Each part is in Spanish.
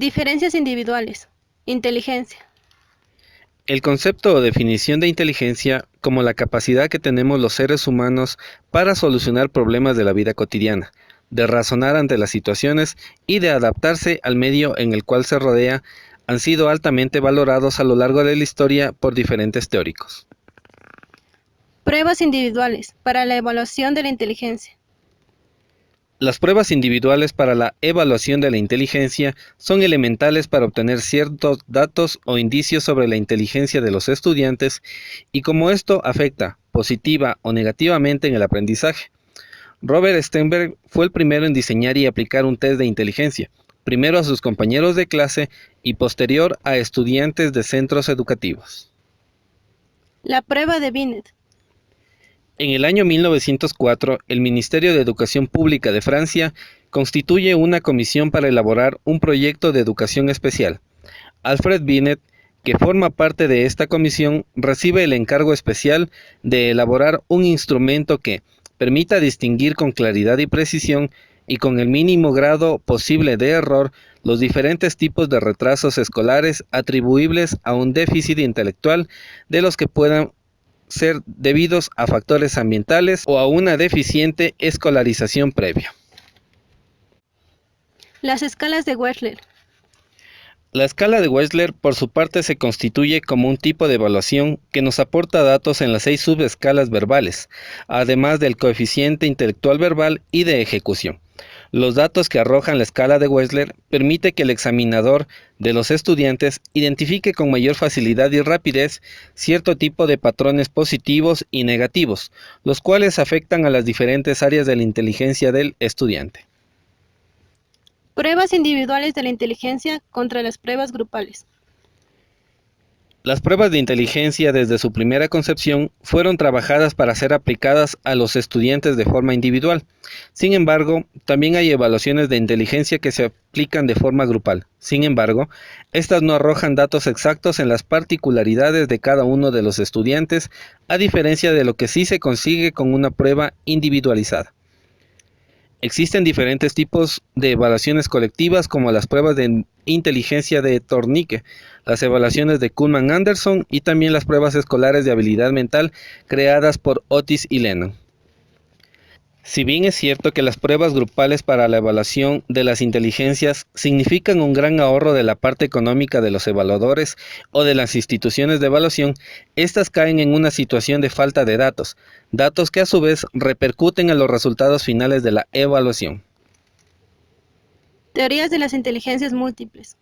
Diferencias individuales. Inteligencia. El concepto o definición de inteligencia como la capacidad que tenemos los seres humanos para solucionar problemas de la vida cotidiana, de razonar ante las situaciones y de adaptarse al medio en el cual se rodea, han sido altamente valorados a lo largo de la historia por diferentes teóricos. Pruebas individuales para la evaluación de la inteligencia. Las pruebas individuales para la evaluación de la inteligencia son elementales para obtener ciertos datos o indicios sobre la inteligencia de los estudiantes y cómo esto afecta positiva o negativamente en el aprendizaje. Robert Sternberg fue el primero en diseñar y aplicar un test de inteligencia, primero a sus compañeros de clase y posterior a estudiantes de centros educativos. La prueba de Binet. En el año 1904, el Ministerio de Educación Pública de Francia constituye una comisión para elaborar un proyecto de educación especial. Alfred Binet, que forma parte de esta comisión, recibe el encargo especial de elaborar un instrumento que permita distinguir con claridad y precisión y con el mínimo grado posible de error los diferentes tipos de retrasos escolares atribuibles a un déficit intelectual de los que puedan ser debidos a factores ambientales o a una deficiente escolarización previa. Las escalas de Wechsler. La escala de Wechsler, por su parte, se constituye como un tipo de evaluación que nos aporta datos en las 6 subescalas verbales, además del coeficiente intelectual verbal y de ejecución. Los datos que arrojan la escala de Wechsler permite que el examinador de los estudiantes identifique con mayor facilidad y rapidez cierto tipo de patrones positivos y negativos, los cuales afectan a las diferentes áreas de la inteligencia del estudiante. Pruebas individuales de la inteligencia contra las pruebas grupales. Las pruebas de inteligencia desde su primera concepción fueron trabajadas para ser aplicadas a los estudiantes de forma individual. Sin embargo, también hay evaluaciones de inteligencia que se aplican de forma grupal. Sin embargo, estas no arrojan datos exactos en las particularidades de cada uno de los estudiantes, a diferencia de lo que sí se consigue con una prueba individualizada. Existen diferentes tipos de evaluaciones colectivas como las pruebas de inteligencia de Thornicke, las evaluaciones de Kuhlman-Anderson y también las pruebas escolares de habilidad mental creadas por Otis y Lennon. Si bien es cierto que las pruebas grupales para la evaluación de las inteligencias significan un gran ahorro de la parte económica de los evaluadores o de las instituciones de evaluación, estas caen en una situación de falta de datos, datos que a su vez repercuten en los resultados finales de la evaluación. Teorías de las inteligencias múltiples.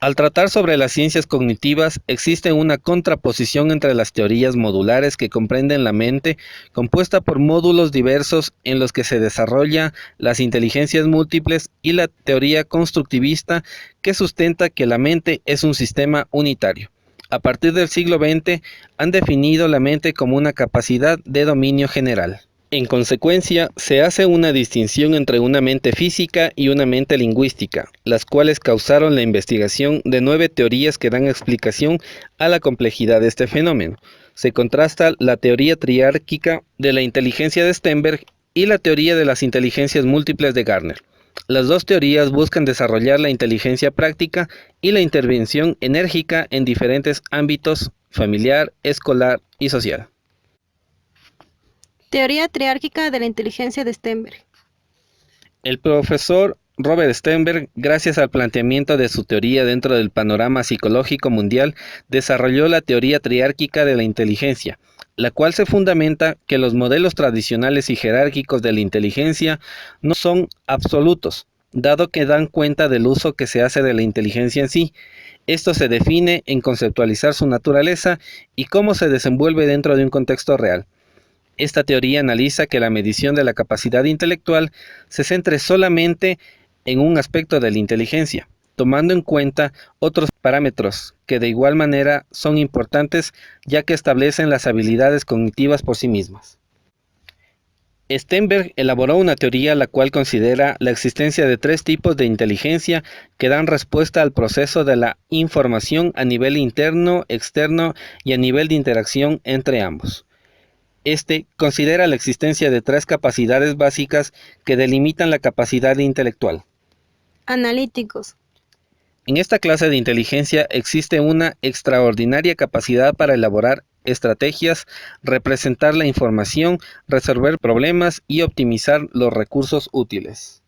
Al tratar sobre las ciencias cognitivas, existe una contraposición entre las teorías modulares que comprenden la mente, compuesta por módulos diversos en los que se desarrolla las inteligencias múltiples, y la teoría constructivista que sustenta que la mente es un sistema unitario. A partir del siglo XX, han definido la mente como una capacidad de dominio general. En consecuencia, se hace una distinción entre una mente física y una mente lingüística, las cuales causaron la investigación de 9 teorías que dan explicación a la complejidad de este fenómeno. Se contrasta la teoría triárquica de la inteligencia de Sternberg y la teoría de las inteligencias múltiples de Gardner. Las dos teorías buscan desarrollar la inteligencia práctica y la intervención enérgica en diferentes ámbitos: familiar, escolar y social. Teoría triárquica de la inteligencia de Sternberg. El profesor Robert Sternberg, gracias al planteamiento de su teoría dentro del panorama psicológico mundial, desarrolló la teoría triárquica de la inteligencia, la cual se fundamenta que los modelos tradicionales y jerárquicos de la inteligencia no son absolutos, dado que dan cuenta del uso que se hace de la inteligencia en sí. Esto se define en conceptualizar su naturaleza y cómo se desenvuelve dentro de un contexto real. Esta teoría analiza que la medición de la capacidad intelectual se centre solamente en un aspecto de la inteligencia, tomando en cuenta otros parámetros que de igual manera son importantes, ya que establecen las habilidades cognitivas por sí mismas. Sternberg elaboró una teoría la cual considera la existencia de 3 tipos de inteligencia que dan respuesta al proceso de la información a nivel interno, externo y a nivel de interacción entre ambos. Este considera la existencia de 3 capacidades básicas que delimitan la capacidad intelectual. Analíticos. En esta clase de inteligencia existe una extraordinaria capacidad para elaborar estrategias, representar la información, resolver problemas y optimizar los recursos útiles.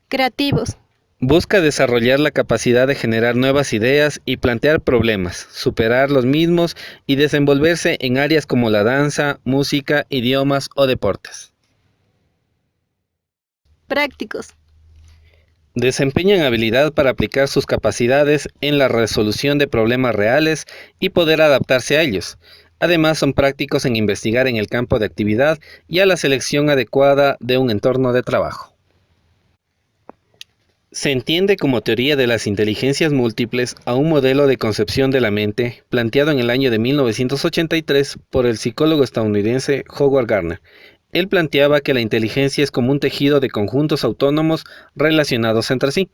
Creativos. Busca desarrollar la capacidad de generar nuevas ideas y plantear problemas, superar los mismos y desenvolverse en áreas como la danza, música, idiomas o deportes. Prácticos. Desempeñan habilidad para aplicar sus capacidades en la resolución de problemas reales y poder adaptarse a ellos. Además, son prácticos en investigar en el campo de actividad y a la selección adecuada de un entorno de trabajo. Se entiende como teoría de las inteligencias múltiples a un modelo de concepción de la mente planteado en el año de 1983 por el psicólogo estadounidense Howard Gardner. Él planteaba que la inteligencia es como un tejido de conjuntos autónomos relacionados entre sí.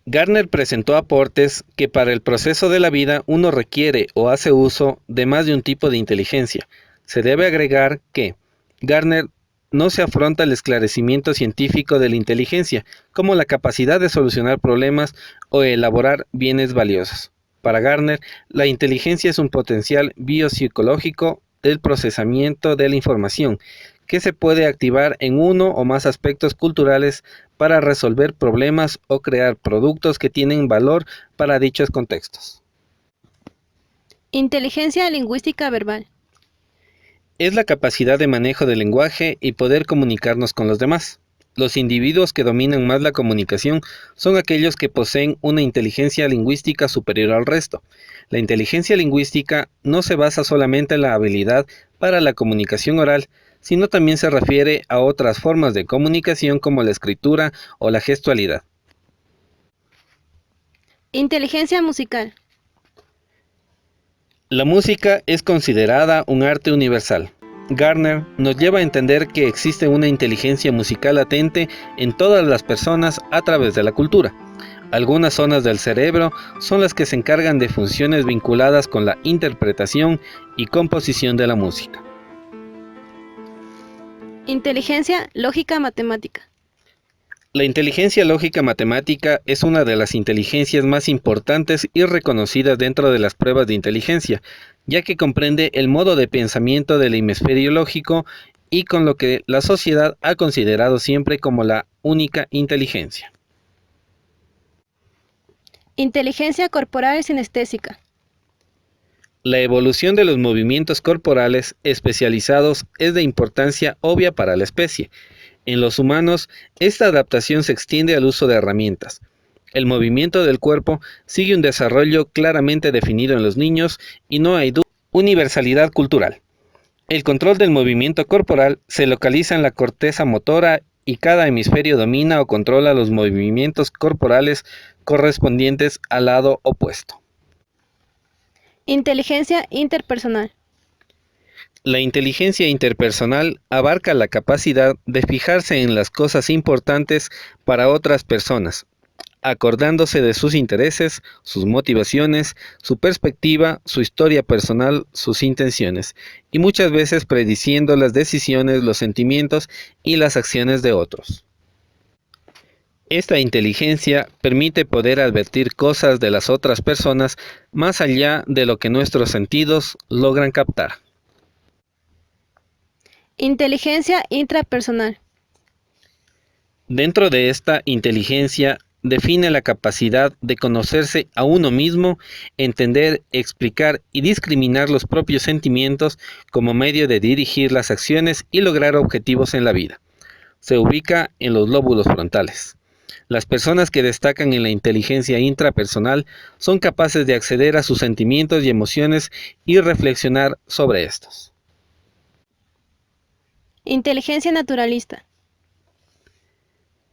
Gardner presentó aportes que para el proceso de la vida uno requiere o hace uso de más de un tipo de inteligencia. Se debe agregar que Gardner no se afronta el esclarecimiento científico de la inteligencia, como la capacidad de solucionar problemas o elaborar bienes valiosos. Para Gardner, la inteligencia es un potencial biopsicológico del procesamiento de la información, que se puede activar en uno o más aspectos culturales para resolver problemas o crear productos que tienen valor para dichos contextos. Inteligencia lingüística verbal. Es la capacidad de manejo del lenguaje y poder comunicarnos con los demás. Los individuos que dominan más la comunicación son aquellos que poseen una inteligencia lingüística superior al resto. La inteligencia lingüística no se basa solamente en la habilidad para la comunicación oral, sino también se refiere a otras formas de comunicación como la escritura o la gestualidad. Inteligencia musical. La música es considerada un arte universal. Gardner nos lleva a entender que existe una inteligencia musical latente en todas las personas a través de la cultura. Algunas zonas del cerebro son las que se encargan de funciones vinculadas con la interpretación y composición de la música. Inteligencia lógica matemática. La inteligencia lógica matemática es una de las inteligencias más importantes y reconocidas dentro de las pruebas de inteligencia, ya que comprende el modo de pensamiento del hemisferio lógico y con lo que la sociedad ha considerado siempre como la única inteligencia. Inteligencia corporal sinestésica. La evolución de los movimientos corporales especializados es de importancia obvia para la especie. En los humanos, esta adaptación se extiende al uso de herramientas. El movimiento del cuerpo sigue un desarrollo claramente definido en los niños y no hay duda de universalidad cultural. El control del movimiento corporal se localiza en la corteza motora y cada hemisferio domina o controla los movimientos corporales correspondientes al lado opuesto. Inteligencia interpersonal. La inteligencia interpersonal abarca la capacidad de fijarse en las cosas importantes para otras personas, acordándose de sus intereses, sus motivaciones, su perspectiva, su historia personal, sus intenciones, y muchas veces prediciendo las decisiones, los sentimientos y las acciones de otros. Esta inteligencia permite poder advertir cosas de las otras personas más allá de lo que nuestros sentidos logran captar. Inteligencia intrapersonal. Dentro de esta inteligencia define la capacidad de conocerse a uno mismo, entender, explicar y discriminar los propios sentimientos como medio de dirigir las acciones y lograr objetivos en la vida. Se ubica en los lóbulos frontales. Las personas que destacan en la inteligencia intrapersonal son capaces de acceder a sus sentimientos y emociones y reflexionar sobre estos. Inteligencia naturalista.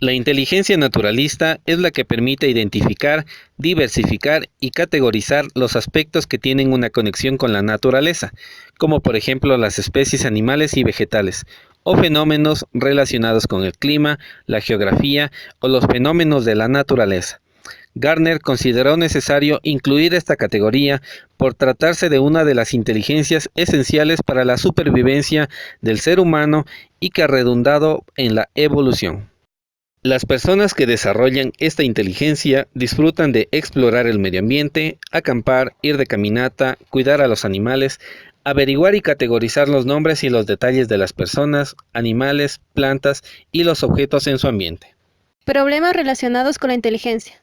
La inteligencia naturalista es la que permite identificar, diversificar y categorizar los aspectos que tienen una conexión con la naturaleza, como por ejemplo las especies animales y vegetales, o fenómenos relacionados con el clima, la geografía o los fenómenos de la naturaleza. Gardner consideró necesario incluir esta categoría por tratarse de una de las inteligencias esenciales para la supervivencia del ser humano y que ha redundado en la evolución. Las personas que desarrollan esta inteligencia disfrutan de explorar el medio ambiente, acampar, ir de caminata, cuidar a los animales, averiguar y categorizar los nombres y los detalles de las personas, animales, plantas y los objetos en su ambiente. Problemas relacionados con la inteligencia.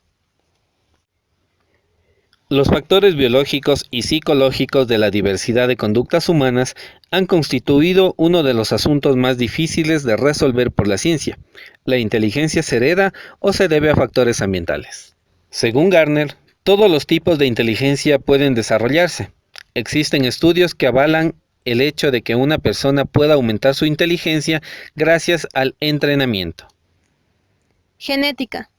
Los factores biológicos y psicológicos de la diversidad de conductas humanas han constituido uno de los asuntos más difíciles de resolver por la ciencia. ¿La inteligencia se hereda o se debe a factores ambientales? Según Garner, todos los tipos de inteligencia pueden desarrollarse. Existen estudios que avalan el hecho de que una persona pueda aumentar su inteligencia gracias al entrenamiento. Genética.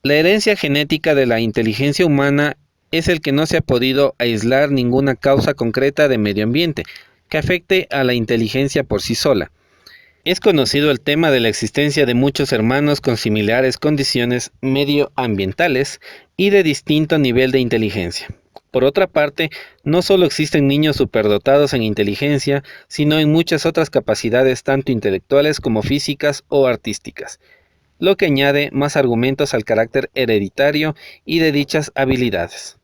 La herencia genética de la inteligencia humana es el que no se ha podido aislar ninguna causa concreta de medio ambiente que afecte a la inteligencia por sí sola. Es conocido el tema de la existencia de muchos hermanos con similares condiciones medioambientales y de distinto nivel de inteligencia. Por otra parte, no solo existen niños superdotados en inteligencia, sino en muchas otras capacidades tanto intelectuales como físicas o artísticas, lo que añade más argumentos al carácter hereditario y de dichas habilidades.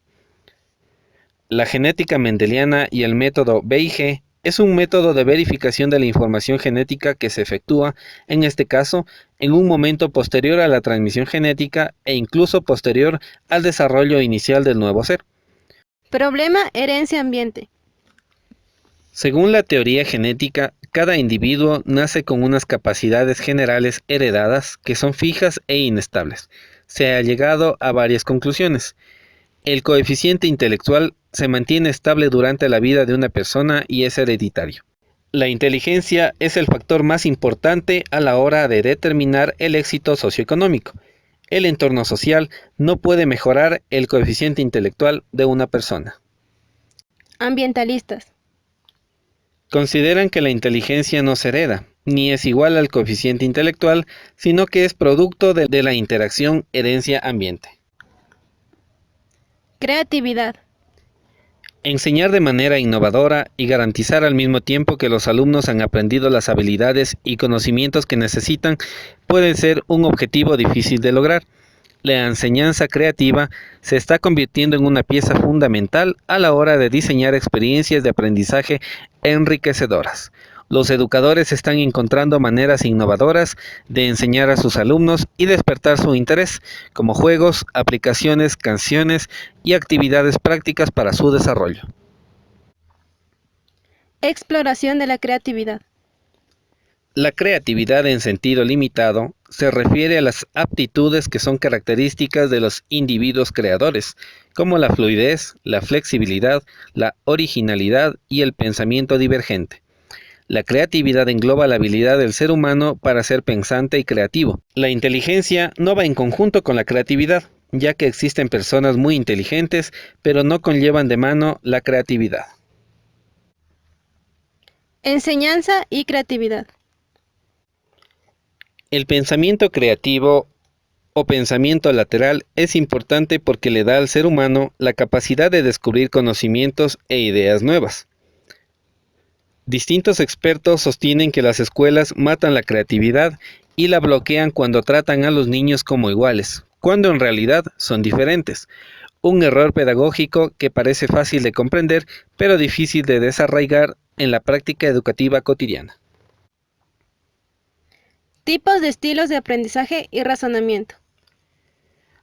La genética mendeliana y el método BIG es un método de verificación de la información genética que se efectúa, en este caso, en un momento posterior a la transmisión genética e incluso posterior al desarrollo inicial del nuevo ser. Problema herencia-ambiente. Según la teoría genética, cada individuo nace con unas capacidades generales heredadas que son fijas e inestables. Se ha llegado a varias conclusiones. El coeficiente intelectual se mantiene estable durante la vida de una persona y es hereditario. La inteligencia es el factor más importante a la hora de determinar el éxito socioeconómico. El entorno social no puede mejorar el coeficiente intelectual de una persona. Ambientalistas. Consideran que la inteligencia no se hereda, ni es igual al coeficiente intelectual, sino que es producto de la interacción herencia-ambiente. Creatividad. Enseñar de manera innovadora y garantizar al mismo tiempo que los alumnos han aprendido las habilidades y conocimientos que necesitan puede ser un objetivo difícil de lograr. La enseñanza creativa se está convirtiendo en una pieza fundamental a la hora de diseñar experiencias de aprendizaje enriquecedoras. Los educadores están encontrando maneras innovadoras de enseñar a sus alumnos y despertar su interés, como juegos, aplicaciones, canciones y actividades prácticas para su desarrollo. Exploración de la creatividad. La creatividad en sentido limitado se refiere a las aptitudes que son características de los individuos creadores, como la fluidez, la flexibilidad, la originalidad y el pensamiento divergente. La creatividad engloba la habilidad del ser humano para ser pensante y creativo. La inteligencia no va en conjunto con la creatividad, ya que existen personas muy inteligentes, pero no conllevan de mano la creatividad. Enseñanza y creatividad. El pensamiento creativo o pensamiento lateral es importante porque le da al ser humano la capacidad de descubrir conocimientos e ideas nuevas. Distintos expertos sostienen que las escuelas matan la creatividad y la bloquean cuando tratan a los niños como iguales, cuando en realidad son diferentes. Un error pedagógico que parece fácil de comprender, pero difícil de desarraigar en la práctica educativa cotidiana. Tipos de estilos de aprendizaje y razonamiento.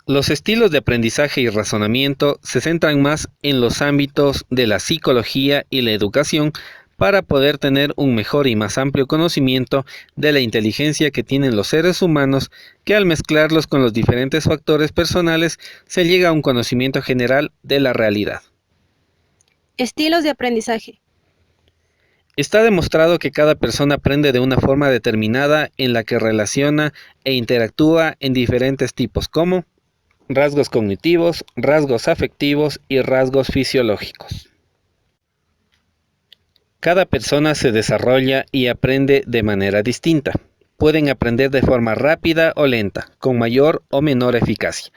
Los estilos de aprendizaje y razonamiento se centran más en los ámbitos de la psicología y la educación para poder tener un mejor y más amplio conocimiento de la inteligencia que tienen los seres humanos, que al mezclarlos con los diferentes factores personales se llega a un conocimiento general de la realidad. Estilos de aprendizaje. Está demostrado que cada persona aprende de una forma determinada en la que relaciona e interactúa en diferentes tipos como rasgos cognitivos, rasgos afectivos y rasgos fisiológicos. Cada persona se desarrolla y aprende de manera distinta. Pueden aprender de forma rápida o lenta, con mayor o menor eficacia.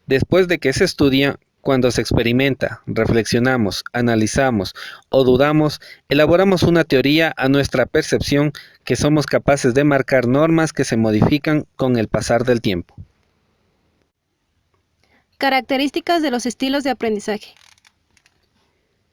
Después de que se estudia, Cuando se experimenta, reflexionamos, analizamos o dudamos, elaboramos una teoría a nuestra percepción que somos capaces de marcar normas que se modifican con el pasar del tiempo. Características de los estilos de aprendizaje.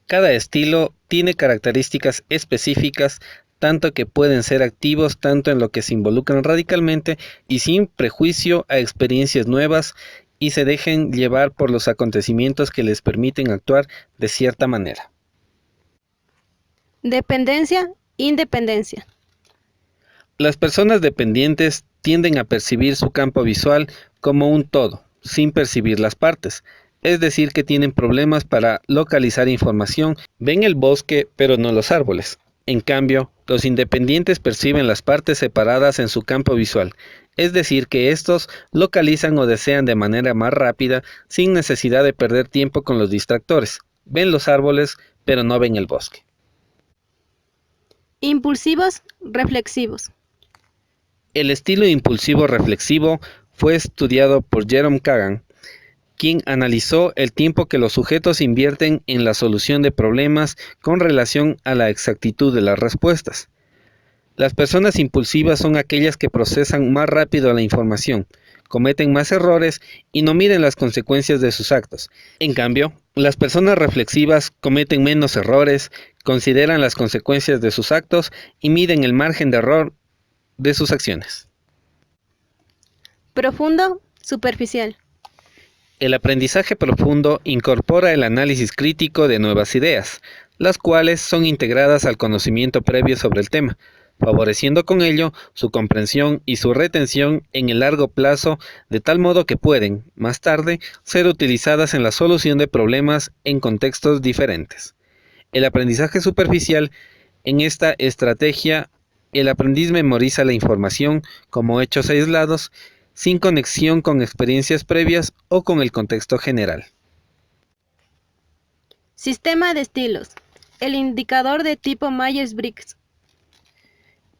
Cada estilo tiene características específicas, tanto que pueden ser activos tanto en lo que se involucran radicalmente y sin prejuicio a experiencias nuevas y se dejen llevar por los acontecimientos que les permiten actuar de cierta manera. Dependencia, independencia. Las personas dependientes tienden a percibir su campo visual como un todo, sin percibir las partes. Es decir, que tienen problemas para localizar información, ven el bosque pero no los árboles. En cambio, los independientes perciben las partes separadas en su campo visual, es decir, que estos localizan o desean de manera más rápida sin necesidad de perder tiempo con los distractores. Ven los árboles pero no ven el bosque. Impulsivos, reflexivos. El estilo impulsivo reflexivo fue estudiado por Jerome Kagan, quien analizó el tiempo que los sujetos invierten en la solución de problemas con relación a la exactitud de las respuestas. Las personas impulsivas son aquellas que procesan más rápido la información, cometen más errores y no miden las consecuencias de sus actos. En cambio, las personas reflexivas cometen menos errores, consideran las consecuencias de sus actos y miden el margen de error de sus acciones. Profundo, superficial. El aprendizaje profundo incorpora el análisis crítico de nuevas ideas, las cuales son integradas al conocimiento previo sobre el tema, favoreciendo con ello su comprensión y su retención en el largo plazo, de tal modo que pueden, más tarde, ser utilizadas en la solución de problemas en contextos diferentes. El aprendizaje superficial, en esta estrategia, el aprendiz memoriza la información como hechos aislados, sin conexión con experiencias previas o con el contexto general. Sistema de estilos. El indicador de tipo Myers-Briggs.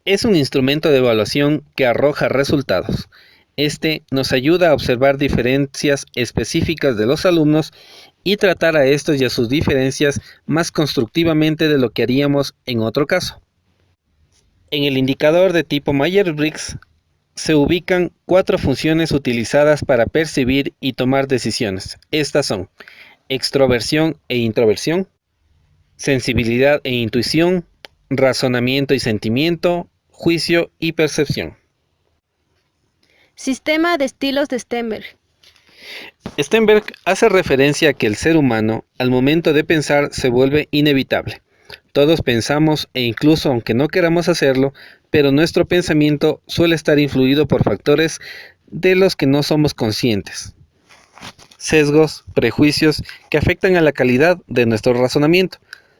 Es un instrumento de evaluación que arroja resultados. Este nos ayuda a observar diferencias específicas de los alumnos y tratar a estos y a sus diferencias más constructivamente de lo que haríamos en otro caso. En el indicador de tipo Myers-Briggs se ubican 4 funciones utilizadas para percibir y tomar decisiones. Estas son extroversión e introversión, sensibilidad e intuición, razonamiento y sentimiento, juicio y percepción. Sistema de estilos de Sternberg. Sternberg hace referencia a que el ser humano, al momento de pensar, se vuelve inevitable. Todos pensamos e incluso aunque no queramos hacerlo, pero nuestro pensamiento suele estar influido por factores de los que no somos conscientes. Sesgos, prejuicios que afectan a la calidad de nuestro razonamiento.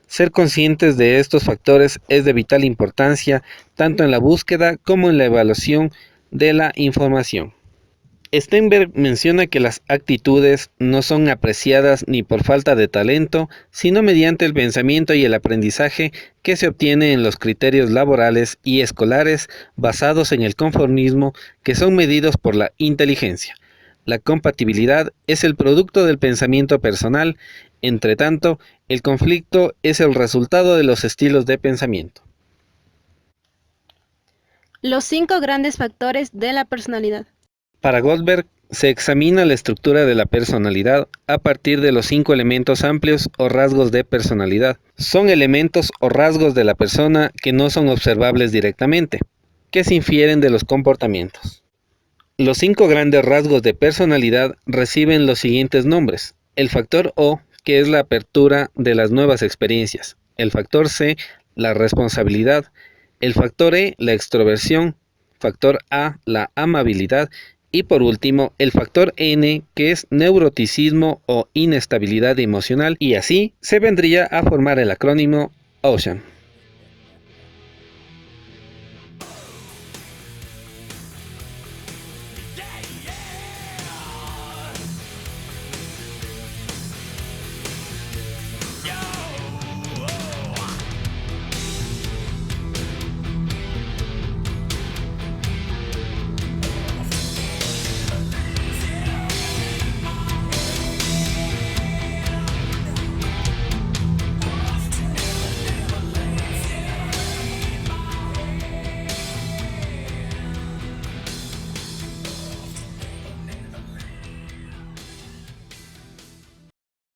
Ser conscientes de estos factores es de vital importancia tanto en la búsqueda como en la evaluación de la información. Sternberg menciona que las actitudes no son apreciadas ni por falta de talento, sino mediante el pensamiento y el aprendizaje que se obtiene en los criterios laborales y escolares basados en el conformismo, que son medidos por la inteligencia. La compatibilidad es el producto del pensamiento personal, entre tanto, el conflicto es el resultado de los estilos de pensamiento. Los 5 grandes factores de la personalidad. Para Goldberg, se examina la estructura de la personalidad a partir de los 5 elementos amplios o rasgos de personalidad. Son elementos o rasgos de la persona que no son observables directamente, que se infieren de los comportamientos. Los 5 grandes rasgos de personalidad reciben los siguientes nombres. El factor O, que es la apertura de las nuevas experiencias. El factor C, la responsabilidad. El factor E, la extroversión. Factor A, la amabilidad. Y por último, el factor N, que es neuroticismo o inestabilidad emocional, y así se vendría a formar el acrónimo OCEAN.